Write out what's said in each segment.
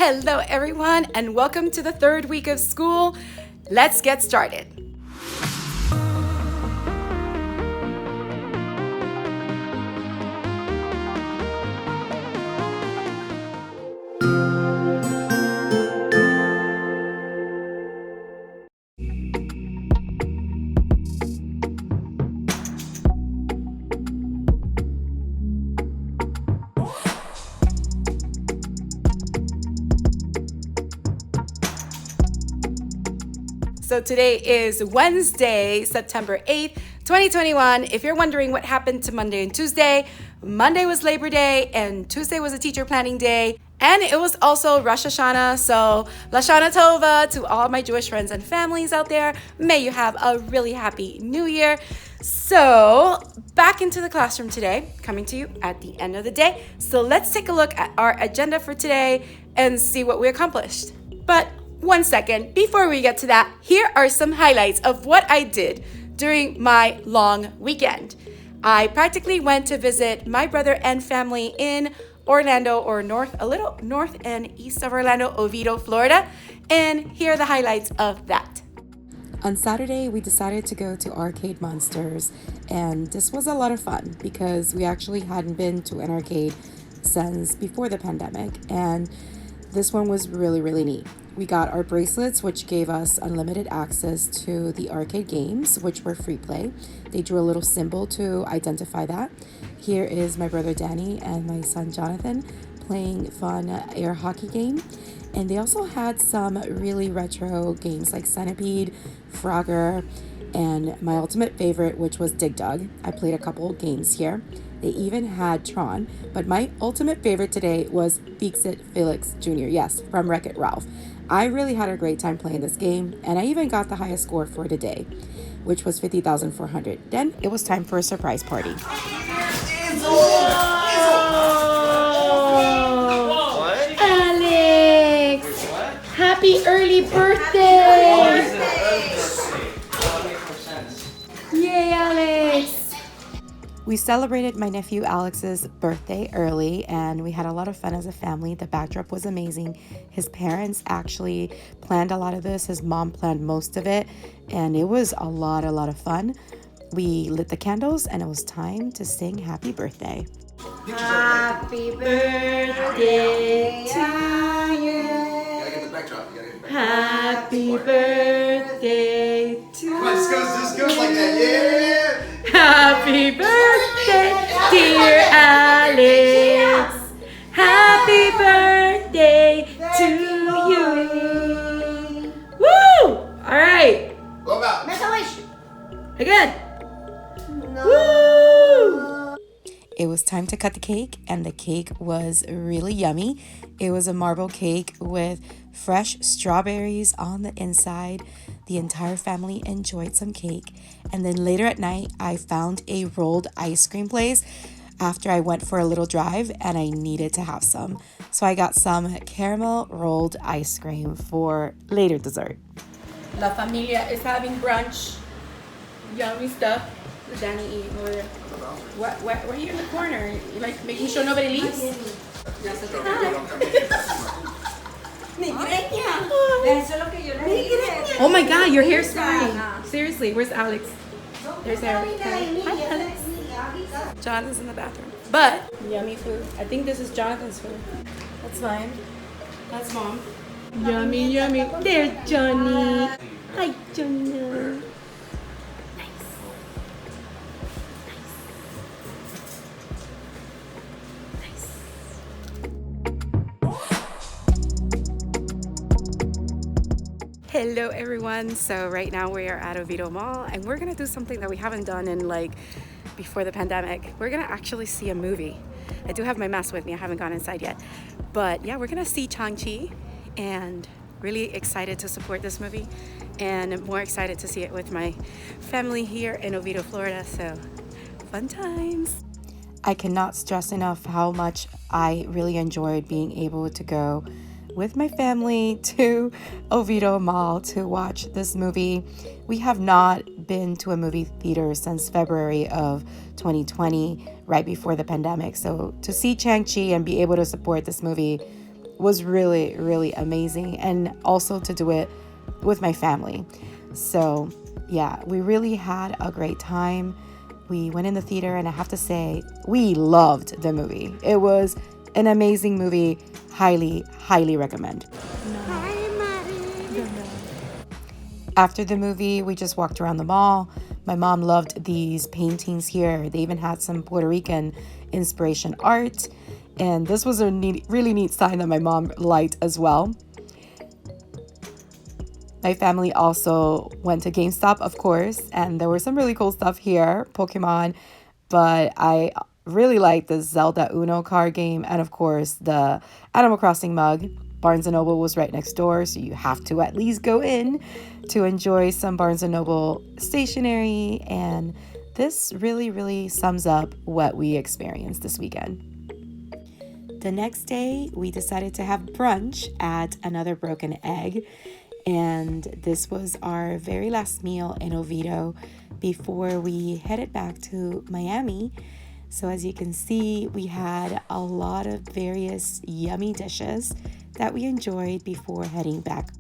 Hello, everyone, and welcome to the third week of school. Let's get started. So today is Wednesday, September 8th, 2021. If you're wondering what happened to Monday and Tuesday, Monday was Labor Day and Tuesday was a teacher planning day. And it was also Rosh Hashanah. So Lashana Tova to all my Jewish friends and families out there. May you have a really happy new year. So back into the classroom today, coming to you at the end of the day. So let's take a look at our agenda for today and see what we accomplished. But one second, before we get to that, here are some highlights of what I did during my long weekend. I practically went to visit my brother and family in Orlando, or a little north and east of Orlando, Oviedo, Florida. And here are the highlights of that. On Saturday, we decided to go to Arcade Monsters, and this was a lot of fun because we actually hadn't been to an arcade since before the pandemic, and this one was really neat. We got our bracelets, which gave us unlimited access to the arcade games, which were free play. They drew a little symbol to identify that. Here is my brother Danny and my son Jonathan playing fun air hockey game. And they also had some really retro games like Centipede, Frogger, and my ultimate favorite, which was Dig Dug. I played a couple games here. They even had Tron, but my ultimate favorite today was Fix-It Felix Jr., yes, from Wreck-It Ralph. I really had a great time playing this game, and I even got the highest score for today, which was 50,400. Then it was time for a surprise party. Alex! Happy early birthday! Yay, Alex! We celebrated my nephew Alex's birthday early, and we had a lot of fun as a family. The backdrop was amazing. His parents actually planned a lot of this. His mom planned most of it, and it was a lot of fun. We lit the candles, and it was time to sing happy birthday. Happy birthday to you. Happy birthday to you. This goes like that, yeah! Happy birthday, dear Alex. Happy birthday to you. Woo! All right. What about? Make a wish. Again. No. Woo! It was time to cut the cake, and the cake was really yummy. It was a marble cake with fresh strawberries on the inside. The entire family enjoyed some cake. And then later at night, I found a rolled ice cream place after I went for a little drive, and I needed to have some. So I got some caramel rolled ice cream for later dessert. La familia is having brunch. Yummy stuff. Danny eating over there. What are you in the corner? You like making sure nobody leaves? Oh my God, your hair's starting. Seriously, where's Alex? There's Eric. Hi, Alex. Jonathan's in the bathroom. But yummy food. I think this is Jonathan's food. That's fine. That's mom. Yummy. There's Johnny. Hi, Johnny. Hello everyone. So right now we are at Oviedo Mall, and we're gonna do something that we haven't done in before the pandemic. We're gonna actually see a movie. I do have my mask with me. I haven't gone inside yet, but yeah, we're gonna see Shang-Chi, and really excited to support this movie, and more excited to see it with my family here in Oviedo, Florida. So fun times. I cannot stress enough how much I really enjoyed being able to go with my family to Oviedo Mall to watch this movie. We have not been to a movie theater since February of 2020, right before the pandemic. So to see Shang-Chi and be able to support this movie was really, really amazing, and also to do it with my family. So yeah, we really had a great time. We went in the theater, and I have to say, we loved the movie. It was an amazing movie. Highly, highly recommend. After the movie, we just walked around the mall. My mom loved these paintings here. They even had some Puerto Rican inspiration art. And this was a really neat sign that my mom liked as well. My family also went to GameStop, of course, and there was some really cool stuff here, Pokemon, but I really liked the Zelda Uno card game, and of course the Animal Crossing mug. Barnes & Noble was right next door, so you have to at least go in to enjoy some Barnes & Noble stationery, and this really sums up what we experienced this weekend. The next day, we decided to have brunch at Another Broken Egg, and this was our very last meal in Oviedo before we headed back to Miami. So as you can see, we had a lot of various yummy dishes that we enjoyed before heading back.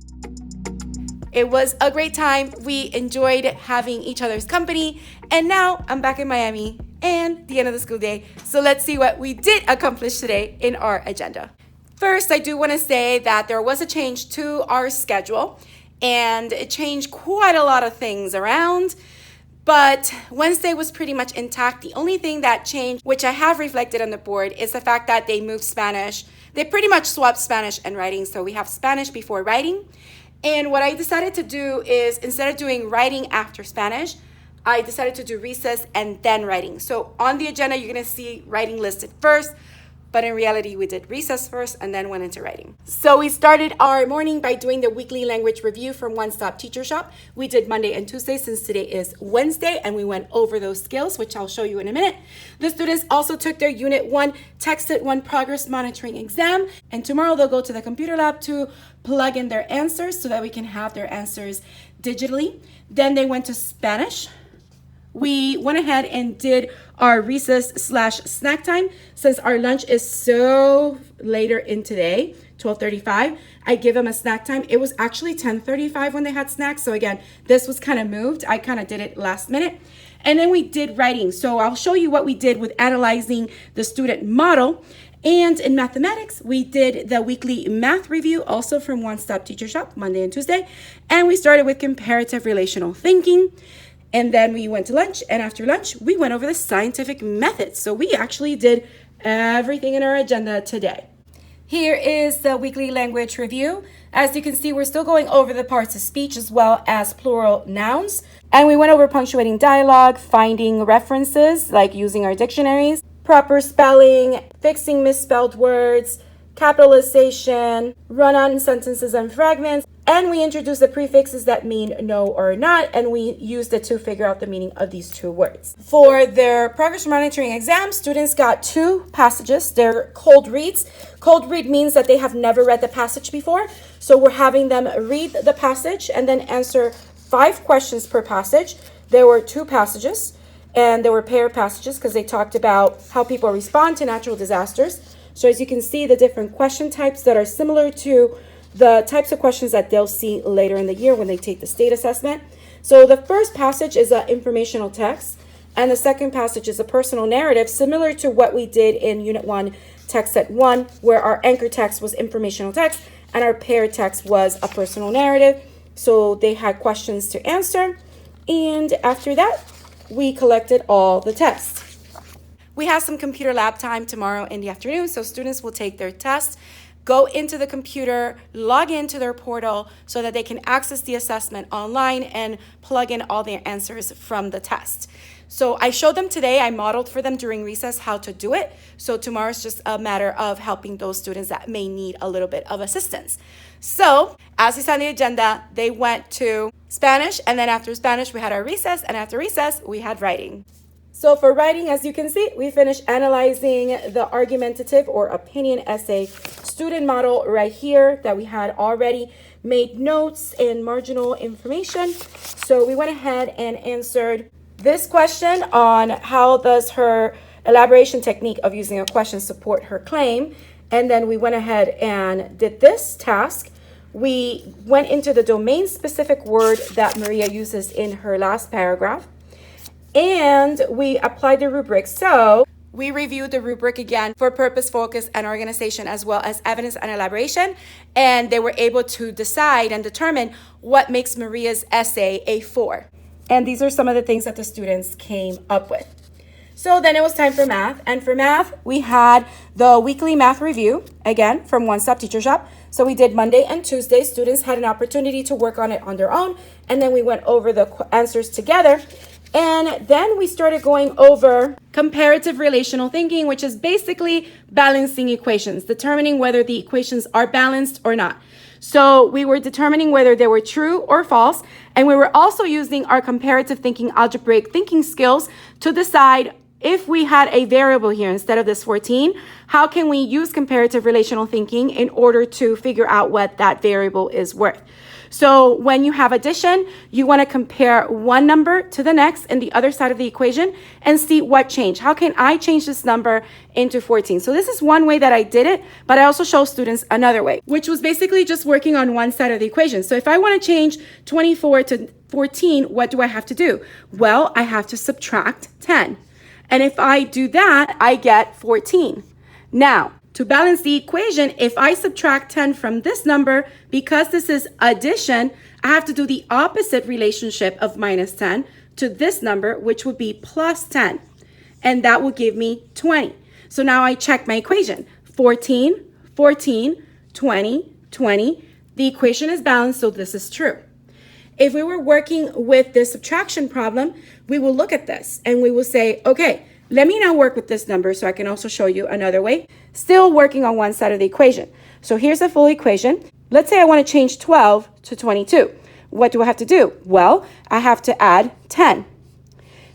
It was a great time. We enjoyed having each other's company. And now I'm back in Miami and the end of the school day. So let's see what we did accomplish today in our agenda. First, I do want to say that there was a change to our schedule, and it changed quite a lot of things around. But Wednesday was pretty much intact. The only thing that changed, which I have reflected on the board, is the fact that they moved Spanish. They pretty much swapped Spanish and writing. So we have Spanish before writing. And what I decided to do is, instead of doing writing after Spanish, I decided to do recess and then writing. So on the agenda, you're going to see writing listed first. But in reality, we did recess first and then went into writing. So we started our morning by doing the weekly language review from One Stop Teacher Shop. We did Monday and Tuesday since today is Wednesday, and we went over those skills, which I'll show you in a minute. The students also took their Unit 1 Texted 1 Progress Monitoring exam, and tomorrow they'll go to the computer lab to plug in their answers so that we can have their answers digitally. Then they went to Spanish. We went ahead and did our recess/snack time. Since our lunch is so later in today, 12:35, I give them a snack time. It was actually 10:35 when they had snacks. So again, this was kind of moved. I kind of did it last minute. And then we did writing. So I'll show you what we did with analyzing the student model. And in mathematics, we did the weekly math review, also from One Stop Teacher Shop, Monday and Tuesday. And we started with comparative relational thinking. And then we went to lunch, and after lunch, we went over the scientific methods. So we actually did everything in our agenda today. Here is the weekly language review. As you can see, we're still going over the parts of speech as well as plural nouns. And we went over punctuating dialogue, finding references, like using our dictionaries, proper spelling, fixing misspelled words, capitalization, run-on sentences and fragments, and we introduced the prefixes that mean no or not, and we used it to figure out the meaning of these two words. For their progress monitoring exam, students got 2 passages. They're cold reads. Cold read means that they have never read the passage before, so we're having them read the passage and then answer 5 questions per passage. There were 2 passages, and there were pair passages because they talked about how people respond to natural disasters. So as you can see, the different question types that are similar to the types of questions that they'll see later in the year when they take the state assessment. So the first passage is an informational text, and the second passage is a personal narrative, similar to what we did in Unit 1, Text Set 1, where our anchor text was informational text and our pair text was a personal narrative. So they had questions to answer, and after that, we collected all the tests. We have some computer lab time tomorrow in the afternoon, so students will take their test, go into the computer, log into their portal so that they can access the assessment online and plug in all their answers from the test. So I showed them today, I modeled for them during recess how to do it. So tomorrow's just a matter of helping those students that may need a little bit of assistance. So as is on the agenda, they went to Spanish, and then after Spanish, we had our recess, and after recess, we had writing. So for writing, as you can see, we finished analyzing the argumentative or opinion essay student model right here that we had already made notes and marginal information. So we went ahead and answered this question on how does her elaboration technique of using a question support her claim. and then we went ahead and did this task. We went into the domain-specific word that Maria uses in her last paragraph, and we applied the rubric. So we reviewed the rubric again for purpose, focus, and organization, as well as evidence and elaboration, and they were able to decide and determine what makes Maria's essay a 4. And these are some of the things that the students came up with. So then it was time for math, and for math, we had the weekly math review, again, from One Stop Teacher Shop. So we did Monday and Tuesday. Students had an opportunity to work on it on their own, and then we went over the answers together. And then we started going over comparative relational thinking, which is basically balancing equations, determining whether the equations are balanced or not. So we were determining whether they were true or false, and we were also using our comparative thinking, algebraic thinking skills to decide if we had a variable here instead of this 14, how can we use comparative relational thinking in order to figure out what that variable is worth? So when you have addition, you want to compare one number to the next in the other side of the equation and see what changed. How can I change this number into 14? So this is one way that I did it, but I also show students another way, which was basically just working on one side of the equation. So if I want to change 24 to 14, what do I have to do? Well, I have to subtract 10. And if I do that, I get 14. Now, to balance the equation, if I subtract 10 from this number, because this is addition, I have to do the opposite relationship of minus 10 to this number, which would be plus 10. And that will give me 20. So now I check my equation. 14, 14, 20, 20. The equation is balanced, so this is true. If we were working with the subtraction problem, we will look at this and we will say, okay, let me now work with this number so I can also show you another way. Still working on one side of the equation. So here's a full equation. Let's say I want to change 12 to 22. What do I have to do? Well, I have to add 10.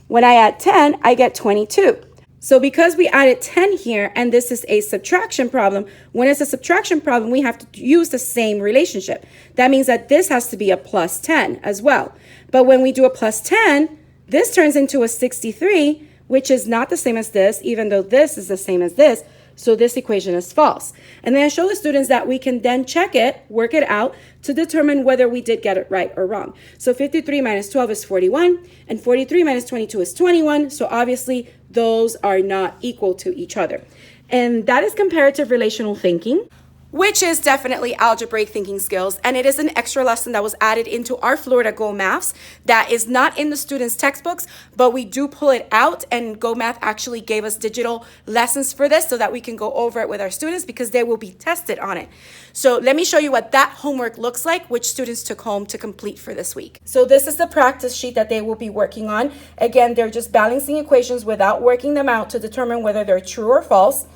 When I add 10, I get 22. So because we added 10 here, and this is a subtraction problem, when it's a subtraction problem, we have to use the same relationship. That means that this has to be a plus 10 as well. But when we do a plus 10, this turns into a 63, which is not the same as this, even though this is the same as this. So this equation is false. And then I show the students that we can then check it, work it out to determine whether we did get it right or wrong. So 53 minus 12 is 41, and 43 minus 22 is 21. So obviously those are not equal to each other. And that is comparative relational thinking, which is definitely algebraic thinking skills. And it is an extra lesson that was added into our Florida Go Maths that is not in the students' textbooks, but we do pull it out, and Go Math actually gave us digital lessons for this so that we can go over it with our students because they will be tested on it. So let me show you what that homework looks like, which students took home to complete for this week. So this is the practice sheet that they will be working on. Again, they're just balancing equations without working them out to determine whether they're true or false.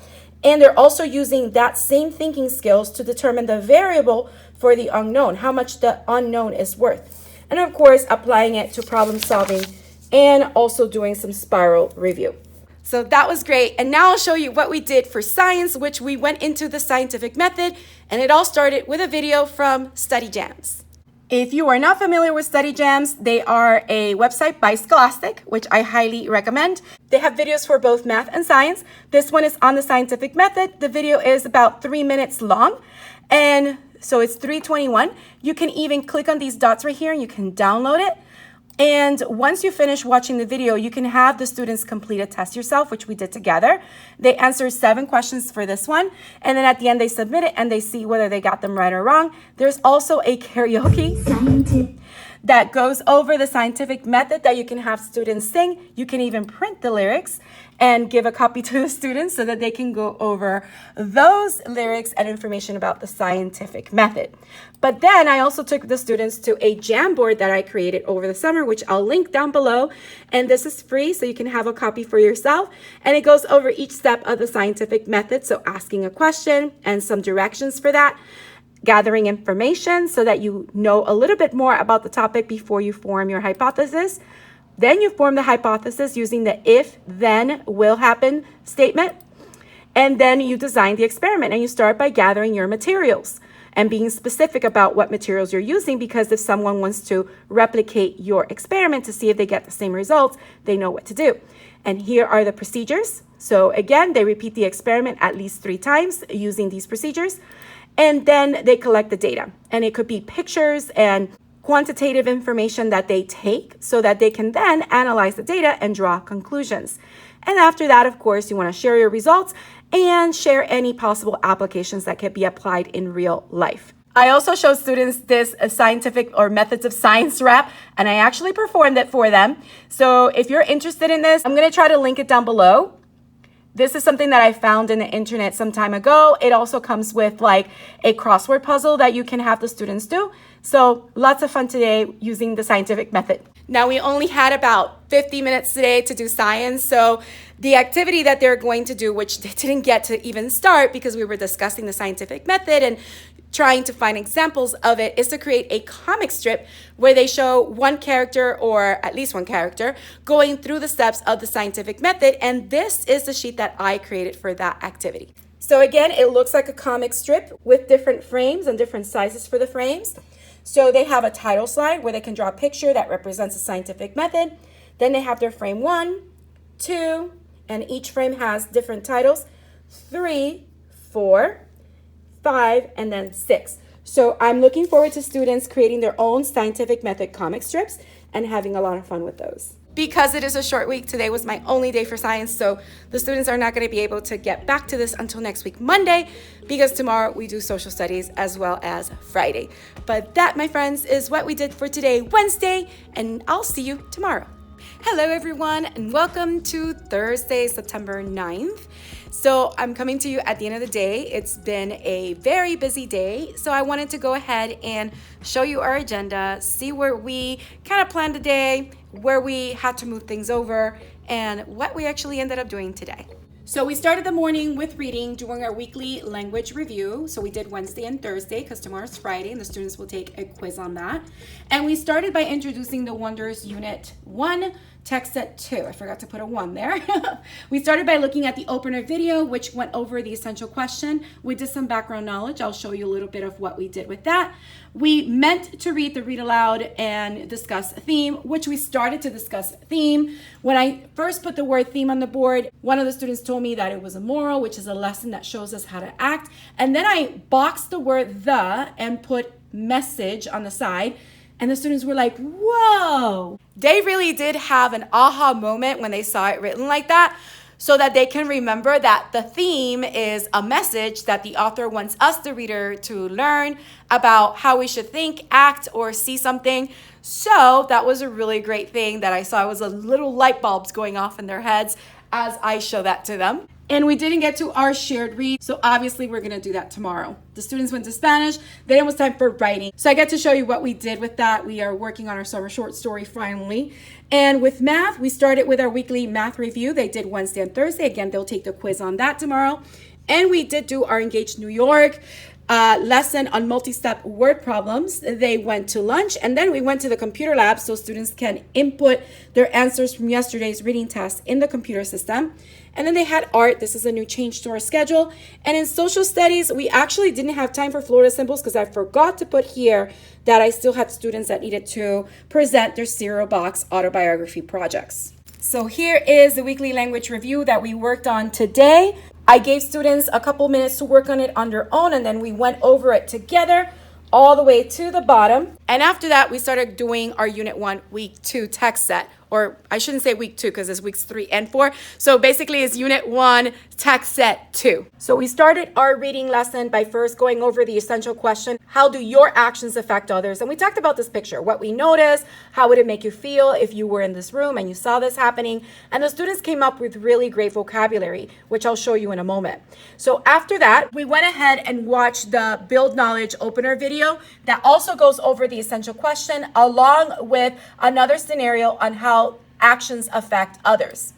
And they're also using that same thinking skills to determine the variable for the unknown, how much the unknown is worth. And of course, applying it to problem solving and also doing some spiral review. So that was great. And now I'll show you what we did for science, which we went into the scientific method, and it all started with a video from Study Jams. If you are not familiar with Study Jams, they are a website by Scholastic, which I highly recommend. They have videos for both math and science. This one is on the scientific method. The video is about 3 minutes long, and so it's 3:21. You can even click on these dots right here and you can download it. And once you finish watching the video, you can have the students complete a test yourself, which we did together. They answer 7 questions for this one. And then at the end, they submit it and they see whether they got them right or wrong. There's also a karaoke that goes over the scientific method that you can have students sing. You can even print the lyrics and give a copy to the students so that they can go over those lyrics and information about the scientific method. But then I also took the students to a Jamboard that I created over the summer, which I'll link down below. And this is free, so you can have a copy for yourself. And it goes over each step of the scientific method. So asking a question and some directions for that. Gathering information so that you know a little bit more about the topic before you form your hypothesis. Then you form the hypothesis using the if, then, will happen statement. And then you design the experiment, and you start by gathering your materials and being specific about what materials you're using, because if someone wants to replicate your experiment to see if they get the same results, they know what to do. And here are the procedures. So again, they repeat the experiment at least 3 times using these procedures. And then they collect the data. And it could be pictures and quantitative information that they take so that they can then analyze the data and draw conclusions. And after that, of course, you want to share your results and share any possible applications that can be applied in real life. I also showed students this scientific or methods of science rap, and I actually performed it for them. So if you're interested in this, I'm going to try to link it down below. This is something that I found in the internet some time ago. It also comes with like a crossword puzzle that you can have the students do. So lots of fun today using the scientific method. Now we only had about 50 minutes today to do science. So the activity that they're going to do, which they didn't get to even start because we were discussing the scientific method and trying to find examples of it, is to create a comic strip where they show one character, or at least one character, going through the steps of the scientific method. And this is the sheet that I created for that activity. So again, it looks like a comic strip with different frames and different sizes for the frames. So they have a title slide where they can draw a picture that represents the scientific method. Then they have their frame 1, 2, and each frame has different titles, 3, 4, 5, and then 6. So I'm looking forward to students creating their own scientific method comic strips and having a lot of fun with those. Because it is a short week, today was my only day for science, so the students are not going to be able to get back to this until next week, Monday, because tomorrow we do social studies as well as Friday. But that, my friends, is what we did for today, Wednesday, and I'll see you tomorrow. Hello, everyone, and welcome to Thursday, September 9th. So I'm coming to you at the end of the day. It's been a very busy day, so I wanted to go ahead and show you our agenda, see where we kind of planned the day, where we had to move things over, and what we actually ended up doing today. So we started the morning with reading, doing our weekly language review. So we did Wednesday and Thursday because tomorrow's Friday and the students will take a quiz on that. And we started by introducing the Wonders Unit 1, Text Set 2. I forgot to put a 1 there. We started by looking at the opener video, which went over the essential question. We did some background knowledge. I'll show you a little bit of what we did with that. We meant to read the read aloud and discuss theme, which we started to discuss theme. When I first put the word theme on the board, one of the students told me that it was a moral, which is a lesson that shows us how to act. And then I boxed the word the and put message on the side. And the students were like, whoa. They really did have an aha moment when they saw it written like that, so that they can remember that the theme is a message that the author wants us, the reader, to learn about how we should think, act, or see something. So that was a really great thing that I saw. It was a little light bulbs going off in their heads as I show that to them. And we didn't get to our shared read, so obviously we're going to do that tomorrow. The students went to Spanish, then it was time for writing. So I get to show you what we did with that. We are working on our summer short story finally. And with math, we started with our weekly math review. They did Wednesday and Thursday. Again, they'll take the quiz on that tomorrow. And we did do our Engage New York lesson on multi-step word problems. They went to lunch, and then we went to the computer lab so students can input their answers from yesterday's reading test in the computer system. And then they had art. This is a new change to our schedule. And in social studies, we actually didn't have time for Florida symbols because I forgot to put here that I still had students that needed to present their cereal box autobiography projects. So here is the weekly language review that we worked on today. I gave students a couple minutes to work on it on their own, and then we went over it together all the way to the bottom. And after that, we started doing our Unit 1, Week 2 text set. Or I shouldn't say week 2 because it's weeks 3 and 4. So basically it's Unit 1, text set 2. So we started our reading lesson by first going over the essential question, how do your actions affect others? And we talked about this picture, what we noticed, how would it make you feel if you were in this room and you saw this happening? And the students came up with really great vocabulary, which I'll show you in a moment. So after that, we went ahead and watched the Build Knowledge opener video that also goes over the essential question along with another scenario on how actions affect others.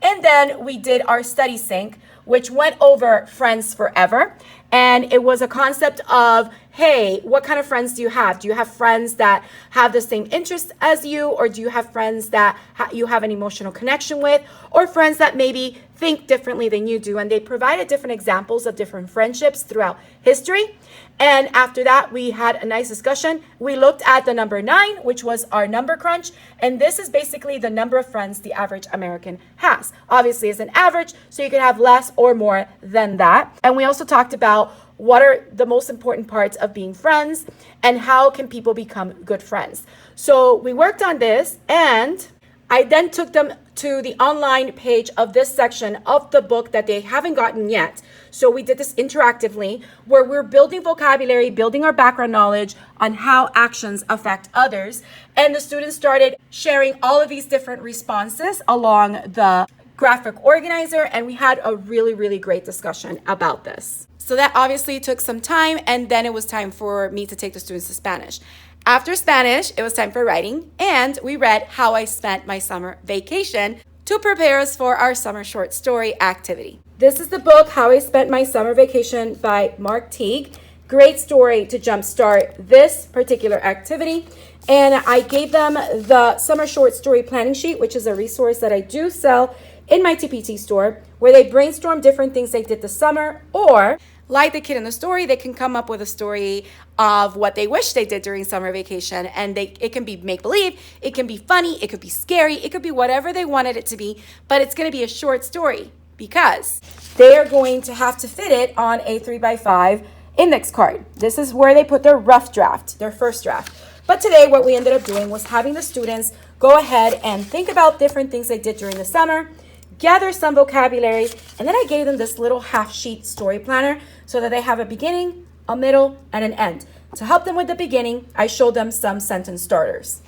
And then we did our study sync, which went over Friends Forever. And it was a concept of hey, what kind of friends do you have? Do you have friends that have the same interests as you, or do you have friends that you have an emotional connection with, or friends that maybe think differently than you do? And they provided different examples of different friendships throughout history. And after that, we had a nice discussion. We looked at the number 9, which was our number crunch. And this is basically the number of friends the average American has. Obviously, it's an average, so you could have less or more than that. And we also talked about what are the most important parts of being friends and how can people become good friends. So we worked on this, and I then took them to the online page of this section of the book that they haven't gotten yet. So we did this interactively, where we're building vocabulary, building our background knowledge on how actions affect others. And the students started sharing all of these different responses along the graphic organizer, and we had a really, really great discussion about this. So that obviously took some time, and then it was time for me to take the students to Spanish. After Spanish, it was time for writing, and we read How I Spent My Summer Vacation to prepare us for our summer short story activity. This is the book, How I Spent My Summer Vacation by Mark Teague. Great story to jumpstart this particular activity. And I gave them the summer short story planning sheet, which is a resource that I do sell in my TPT store, where they brainstorm different things they did this summer, or like the kid in the story, they can come up with a story of what they wish they did during summer vacation. And it can be make-believe, it can be funny, it could be scary, it could be whatever they wanted it to be, but it's going to be a short story because they are going to have to fit it on a 3x5 index card. This is where they put their rough draft, their first draft. But today what we ended up doing was having the students go ahead and think about different things they did during the summer, gather some vocabulary, and then I gave them this little half-sheet story planner so that they have a beginning, a middle, and an end. To help them with the beginning, I showed them some sentence starters.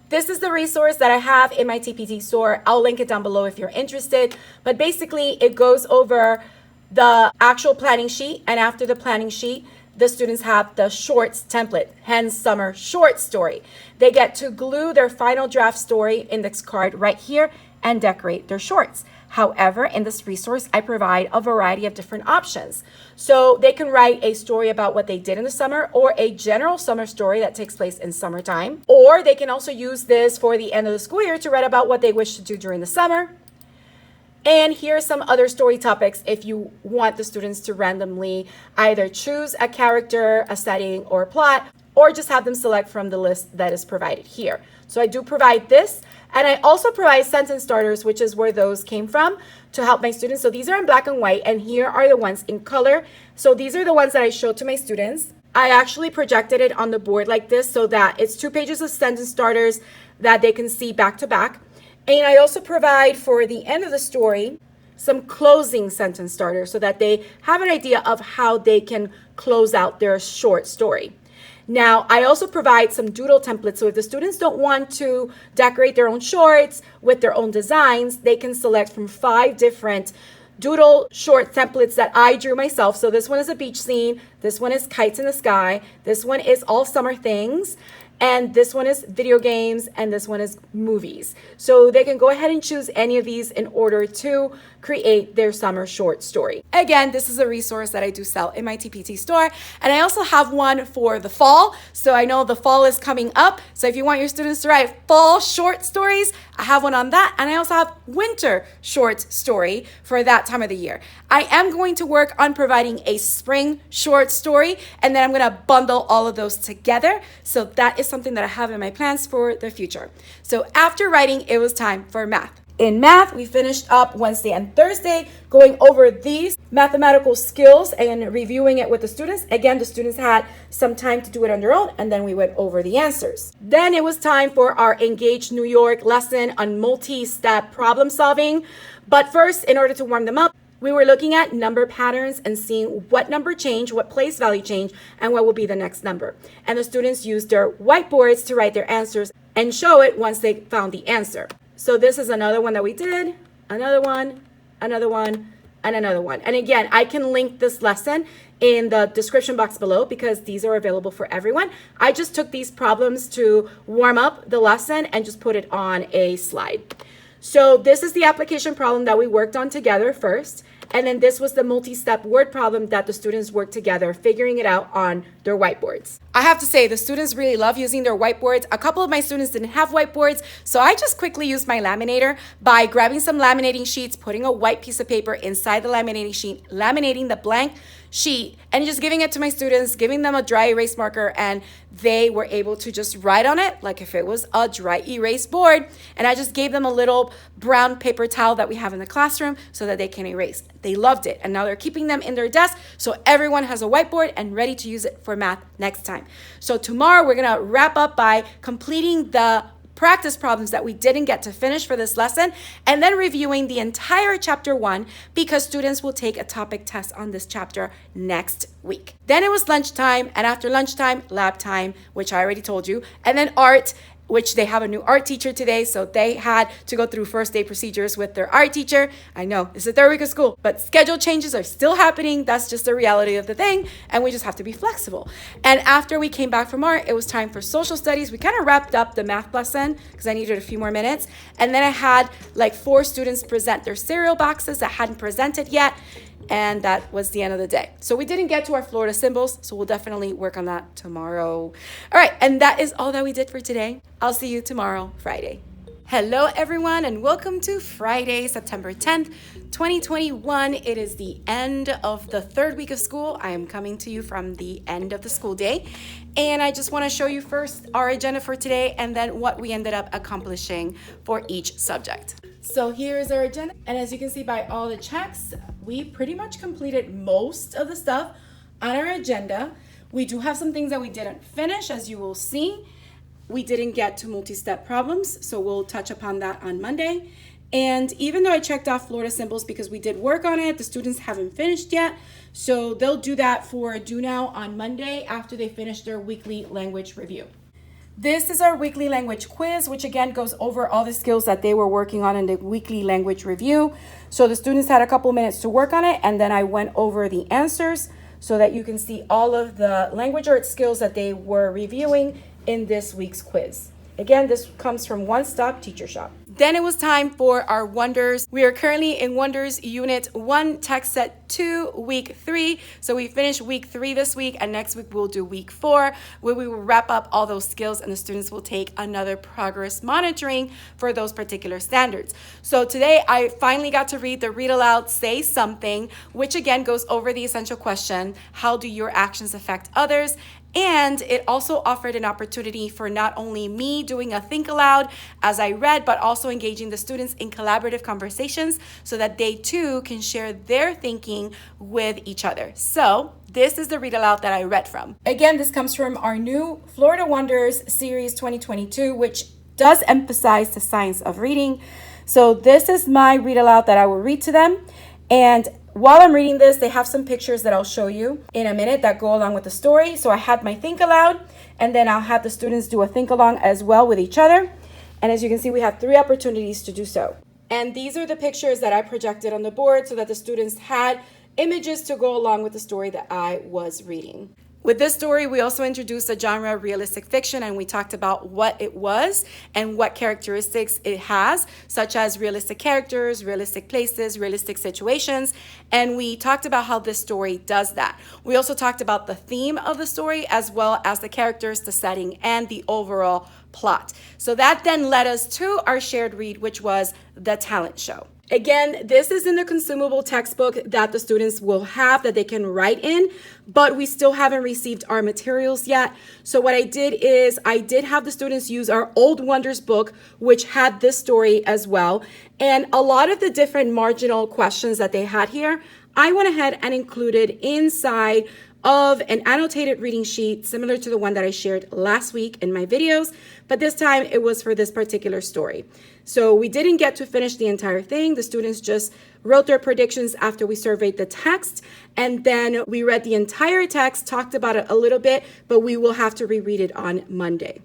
This is the resource that I have in my TPT store. I'll link it down below if you're interested. But basically, it goes over the actual planning sheet, and after the planning sheet, the students have the shorts template, hence summer short story. They get to glue their final draft story index card right here and decorate their shorts. However, in this resource, I provide a variety of different options. So they can write a story about what they did in the summer, or a general summer story that takes place in summertime. Or they can also use this for the end of the school year to write about what they wish to do during the summer. And here are some other story topics if you want the students to randomly either choose a character, a setting, or a plot, or just have them select from the list that is provided here. So I do provide this, and I also provide sentence starters, which is where those came from, to help my students. So these are in black and white, and here are the ones in color. So these are the ones that I showed to my students. I actually projected it on the board like this so that it's 2 pages of sentence starters that they can see back to back. And I also provide for the end of the story some closing sentence starters so that they have an idea of how they can close out their short story. Now, I also provide some doodle templates. So if the students don't want to decorate their own shorts with their own designs, they can select from 5 different doodle short templates that I drew myself. So this one is a beach scene. This one is kites in the sky. This one is all summer things. And this one is video games, and this one is movies. So they can go ahead and choose any of these in order to create their summer short story. Again, this is a resource that I do sell in my TPT store. And I also have one for the fall. So I know the fall is coming up. So if you want your students to write fall short stories, I have one on that. And I also have winter short story for that time of the year. I am going to work on providing a spring short story, and then I'm going to bundle all of those together. So that is something that I have in my plans for the future. So after writing, it was time for math. In math, we finished up Wednesday and Thursday going over these mathematical skills and reviewing it with the students. Again, the students had some time to do it on their own, and then we went over the answers. Then it was time for our Engage New York lesson on multi-step problem solving. But first, in order to warm them up, we were looking at number patterns and seeing what number changed, what place value changed, and what will be the next number. And the students used their whiteboards to write their answers and show it once they found the answer. So this is another one that we did, another one, another one, and another one. And again, I can link this lesson in the description box below because these are available for everyone. I just took these problems to warm up the lesson and just put it on a slide. So this is the application problem that we worked on together first. And then this was the multi-step word problem that the students worked together, figuring it out on their whiteboards. I have to say, the students really love using their whiteboards. A couple of my students didn't have whiteboards, so I just quickly used my laminator by grabbing some laminating sheets, putting a white piece of paper inside the laminating sheet, laminating the blank sheet, and just giving it to my students, giving them a dry erase marker, and they were able to just write on it like if it was a dry erase board. And I just gave them a little brown paper towel that we have in the classroom so that they can erase. They loved it, and now they're keeping them in their desk so everyone has a whiteboard and ready to use it for math next time. So tomorrow we're gonna wrap up by completing the practice problems that we didn't get to finish for this lesson, and then reviewing the entire chapter 1 because students will take a topic test on this chapter next week. Then it was lunchtime, and after lunchtime, lab time, which I already told you, and then art, which they have a new art teacher today, so they had to go through first day procedures with their art teacher. I know, it's the third week of school, but schedule changes are still happening. That's just the reality of the thing, and we just have to be flexible. And after we came back from art, it was time for social studies. We kind of wrapped up the math lesson because I needed a few more minutes. And then I had like 4 students present their cereal boxes that hadn't presented yet. And that was the end of the day. So we didn't get to our Florida symbols, so we'll definitely work on that tomorrow. All right, and that is all that we did for today. I'll see you tomorrow, Friday. Hello, everyone, and welcome to Friday, September 10th, 2021. It is the end of the third week of school. I am coming to you from the end of the school day. And I just want to show you first our agenda for today and then what we ended up accomplishing for each subject. So here is our agenda. And as you can see by all the checks, we pretty much completed most of the stuff on our agenda. We do have some things that we didn't finish, as you will see. We didn't get to multi-step problems, so we'll touch upon that on Monday. And even though I checked off Florida symbols because we did work on it, the students haven't finished yet. So they'll do that for due now on Monday after they finish their weekly language review. This is our weekly language quiz, which again goes over all the skills that they were working on in the weekly language review. So the students had a couple minutes to work on it, and then I went over the answers so that you can see all of the language arts skills that they were reviewing in this week's quiz. Again, this comes from One Stop Teacher Shop. Then it was time for our Wonders. We are currently in Wonders Unit 1, Text Set 2, Week 3. So we finished Week 3 this week, and next week we'll do Week 4, where we will wrap up all those skills and the students will take another progress monitoring for those particular standards. So today I finally got to read the Read Aloud, Say Something, which again goes over the essential question, how do your actions affect others? And it also offered an opportunity for not only me doing a think aloud as I read, but also engaging the students in collaborative conversations so that they too can share their thinking with each other. So this is the read aloud that I read from. Again, this comes from our new Florida Wonders Series 2022, which does emphasize the science of reading. So this is my read aloud that I will read to them. And while I'm reading this, they have some pictures that I'll show you in a minute that go along with the story. So I had my think aloud, and then I'll have the students do a think along as well with each other. And as you can see, we have 3 opportunities to do so. And these are the pictures that I projected on the board so that the students had images to go along with the story that I was reading. With this story, we also introduced the genre realistic fiction, and we talked about what it was and what characteristics it has, such as realistic characters, realistic places, realistic situations, and we talked about how this story does that. We also talked about the theme of the story as well as the characters, the setting, and the overall plot. So that then led us to our shared read, which was The Talent Show. Again, this is in the consumable textbook that the students will have that they can write in, but we still haven't received our materials yet. So what I did is I did have the students use our Old Wonders book, which had this story as well. And a lot of the different marginal questions that they had here, I went ahead and included inside of an annotated reading sheet similar to the one that I shared last week in my videos, but this time it was for this particular story. So we didn't get to finish the entire thing. The students just wrote their predictions after we surveyed the text, and then we read the entire text, talked about it a little bit, but we will have to reread it on Monday.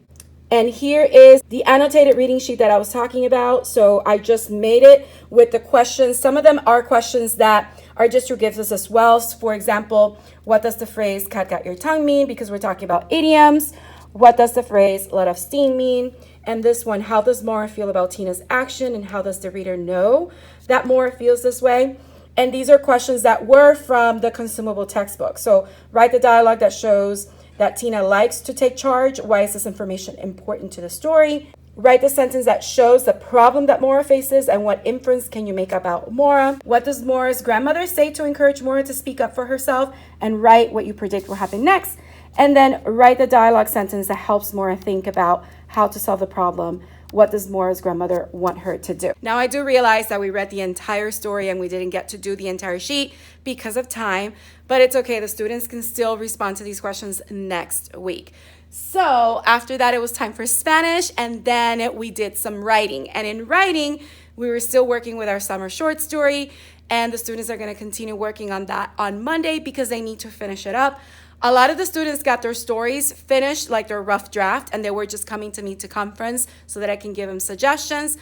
And here is the annotated reading sheet that I was talking about. So I just made it with the questions. Some of them are questions that our district gives us as well. For example, what does the phrase "cat got your tongue" mean? Because we're talking about idioms. What does the phrase "let off steam" mean? And this one, how does Maura feel about Tina's action? And how does the reader know that Maura feels this way? And these are questions that were from the consumable textbook. So write the dialogue that shows that Tina likes to take charge. Why is this information important to the story? Write the sentence that shows the problem that Maura faces and what inference can you make about Maura. What does Maura's grandmother say to encourage Maura to speak up for herself? And write what you predict will happen next. And then write the dialogue sentence that helps Maura think about how to solve the problem. What does Maura's grandmother want her to do? Now, I do realize that we read the entire story and we didn't get to do the entire sheet because of time, but it's okay. The students can still respond to these questions next week. So after that, it was time for Spanish, and then we did some writing. And in writing, we were still working with our summer short story, and the students are going to continue working on that on Monday because they need to finish it up. A lot of the students got their stories finished, like their rough draft, and they were just coming to me to conference so that I can give them suggestions.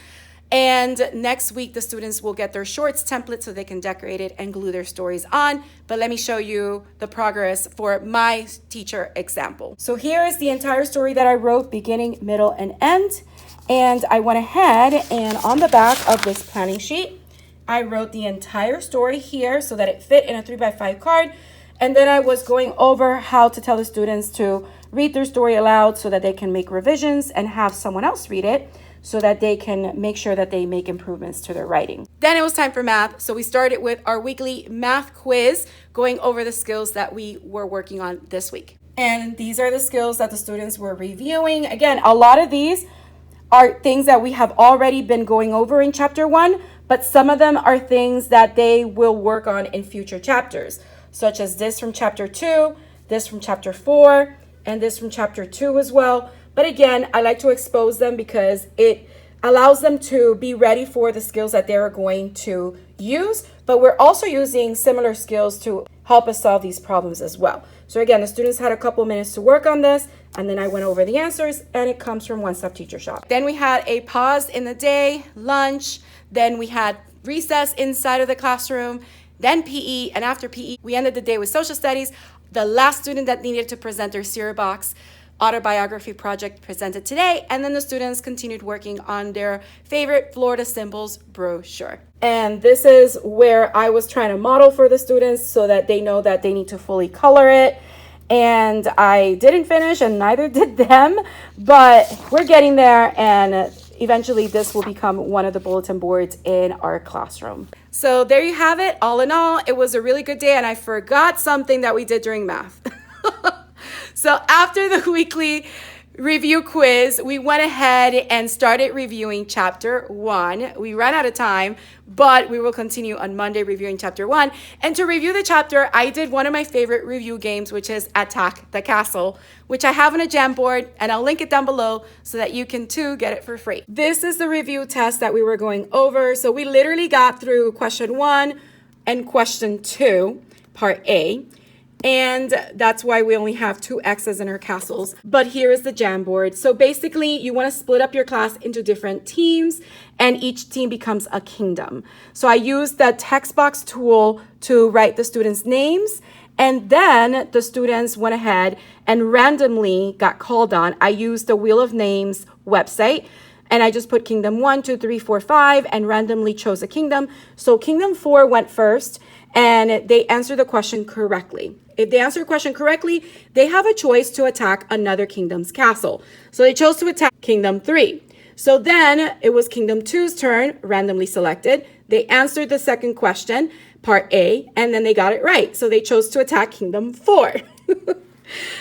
And next week, the students will get their shorts template so they can decorate it and glue their stories on. But let me show you the progress for my teacher example. So here is the entire story that I wrote, beginning, middle, and end. And I went ahead and on the back of this planning sheet, I wrote the entire story here so that it fit in a 3x5 card. And then I was going over how to tell the students to read their story aloud so that they can make revisions and have someone else read it so that they can make sure that they make improvements to their writing. Then it was time for math. So we started with our weekly math quiz, going over the skills that we were working on this week. And these are the skills that the students were reviewing. Again, a lot of these are things that we have already been going over in chapter 1, but some of them are things that they will work on in future chapters, such as this from chapter 2, this from chapter 4, and this from chapter 2 as well. But again, I like to expose them because it allows them to be ready for the skills that they're going to use. But we're also using similar skills to help us solve these problems as well. So again, the students had a couple minutes to work on this, and then I went over the answers, and it comes from One Stop Teacher Shop. Then we had a pause in the day, lunch, then we had recess inside of the classroom, then PE, and after PE, we ended the day with social studies. The last student that needed to present their Cereal Box autobiography project presented today, and then the students continued working on their favorite Florida symbols brochure. And this is where I was trying to model for the students so that they know that they need to fully color it. And I didn't finish, and neither did them, but we're getting there, and eventually this will become one of the bulletin boards in our classroom. So there you have it. All in all, it was a really good day, and I forgot something that we did during math. So after the weekly review quiz, we went ahead and started reviewing chapter 1. We ran out of time, but we will continue on Monday reviewing chapter 1. And to review the chapter, I did one of my favorite review games, which is Attack the Castle, which I have on a Jamboard, and I'll link it down below so that you can too get it for free. This is the review test that we were going over. So we literally got through question 1 and question 2, part A. And that's why we only have 2 X's in our castles. But here is the Jamboard. So basically, you want to split up your class into different teams, and each team becomes a kingdom. So I used the text box tool to write the students' names, and then the students went ahead and randomly got called on. I used the Wheel of Names website, and I just put kingdom 1, 2, 3, 4, 5, and randomly chose a kingdom. So kingdom 4 went first, and they answered the question correctly. If they answer a question correctly, they have a choice to attack another kingdom's castle. So they chose to attack kingdom 3. So then it was kingdom 2's turn, randomly selected. They answered the second question, part A, and then they got it right. So they chose to attack kingdom 4.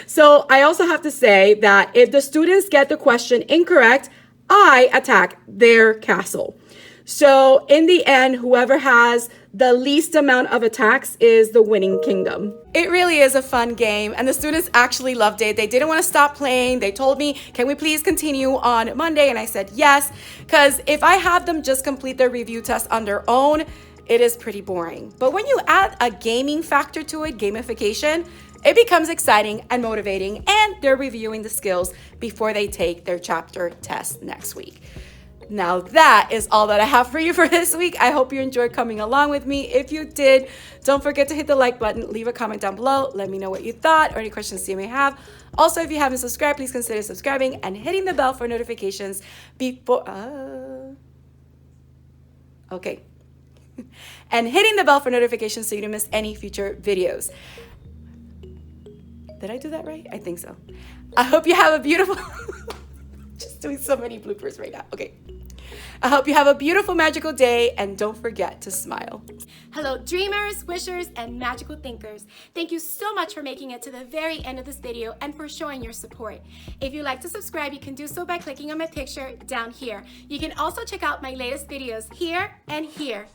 So I also have to say that if the students get the question incorrect, I attack their castle. So in the end, whoever has the least amount of attacks is the winning kingdom. It really is a fun game, and the students actually loved it. They didn't want to stop playing. They told me, can we please continue on Monday? And I said yes, because if I have them just complete their review test on their own, it is pretty boring. But when you add a gaming factor to it, gamification, it becomes exciting and motivating, and they're reviewing the skills before they take their chapter test next week. Now that is all that I have for you for this week. I hope you enjoyed coming along with me. If you did, don't forget to hit the like button, leave a comment down below, let me know what you thought or any questions you may have. Also, if you haven't subscribed, please consider subscribing and hitting the bell for notifications before... Okay. and hitting the bell for notifications so you don't miss any future videos. Did I do that right? I think so. I hope you have a beautiful... Just doing so many bloopers right now. Okay. I hope you have a beautiful, magical day, and don't forget to smile. Hello, dreamers, wishers, and magical thinkers. Thank you so much for making it to the very end of this video and for showing your support. If you'd like to subscribe, you can do so by clicking on my picture down here. You can also check out my latest videos here and here.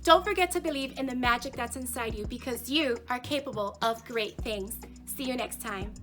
Don't forget to believe in the magic that's inside you because you are capable of great things. See you next time.